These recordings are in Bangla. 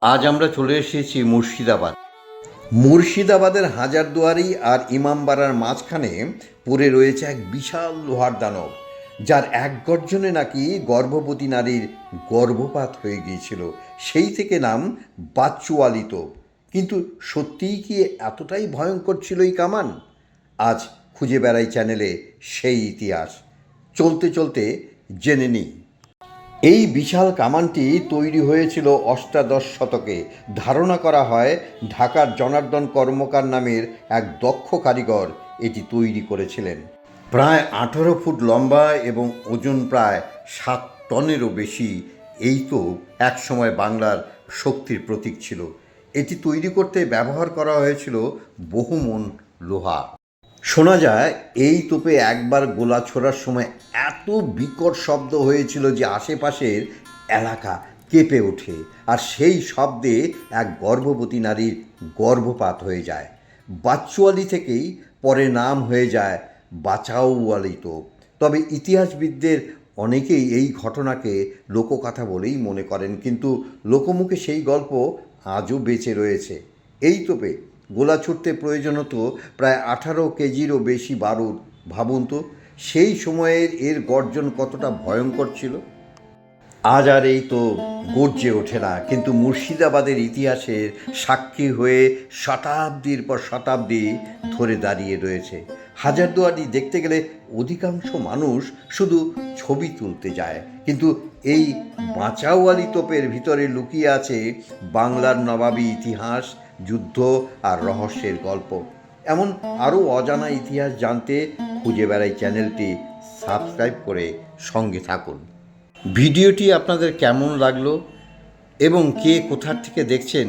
আজ আমরা চলে এসেছি মুর্শিদাবাদ। মুর্শিদাবাদের হাজারদুয়ারি আর ইমামবাড়ার মাঝখানে পড়ে রয়েছে এক বিশাল লোহার দানব, যার এক গর্জনে নাকি গর্ভবতী নারীর গর্ভপাত হয়ে গিয়েছিল। সেই থেকে নাম বাচ্চুয়ালি তোপ। কিন্তু সত্যিই কি এতটাই ভয়ঙ্কর ছিল এই কামান? আজ খুঁজে বেড়াই চ্যানেলে সেই ইতিহাস। চলতে চলতে জেনে নিই। এই বিশাল কামানটি তৈরি হয়েছিল অষ্টাদশ শতকে। ধারণা করা হয় ঢাকার জনার্দন কর্মকার নামের এক দক্ষ কারিগর এটি তৈরি করেছিলেন। প্রায় 18 ফুট লম্বা এবং ওজন প্রায় 7 টনেরও বেশি, এই তো একসময় বাংলার শক্তির প্রতীক ছিল। এটি তৈরি করতে ব্যবহার করা হয়েছিল বহুমন লোহা। শোনা যায় এই তোপে একবার গোলা ছোড়ার সময় এত বিকট শব্দ হয়েছিল যে আশেপাশের এলাকা কেঁপে ওঠে, আর সেই শব্দে এক গর্ভবতী নারীর গর্ভপাত হয়ে যায়। বাচ্চুয়ালি থেকেই পরে নাম হয়ে যায় বাচাউয়ালি তোপ। তবে ইতিহাসবিদদের অনেকেই এই ঘটনাকে লোককথা বলেই মনে করেন, কিন্তু লোকমুখে সেই গল্প আজও বেঁচে রয়েছে। এই তোপে গোলা ছুটতে প্রয়োজন হতো প্রায় 18 কেজিরও বেশি বারুদ। ভাবুন তো সেই সময়ের এর গর্জন কতটা ভয়ঙ্কর ছিল। আজ আর এই তো গর্জে ওঠে না, কিন্তু মুর্শিদাবাদের ইতিহাসের সাক্ষী হয়ে শতাব্দীর পর শতাব্দী ধরে দাঁড়িয়ে রয়েছে। হাজারদুয়ারি দেখতে গেলে অধিকাংশ মানুষ শুধু ছবি তুলতে যায়, কিন্তু এই বাঁচাওয়ালি তোপের ভিতরে লুকিয়ে আছে বাংলার নবাবী ইতিহাস, যুদ্ধ আর রহস্যের গল্প। এমন আরও অজানা ইতিহাস জানতে খুঁজে বেড়াই চ্যানেলটি সাবস্ক্রাইব করে সঙ্গে থাকুন। ভিডিওটি আপনাদের কেমন লাগলো এবং কে কোথার থেকে দেখছেন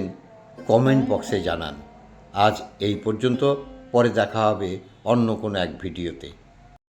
কমেন্ট বক্সে জানান। আজ এই পর্যন্ত, পরে দেখা হবে অন্য কোনো এক ভিডিওতে।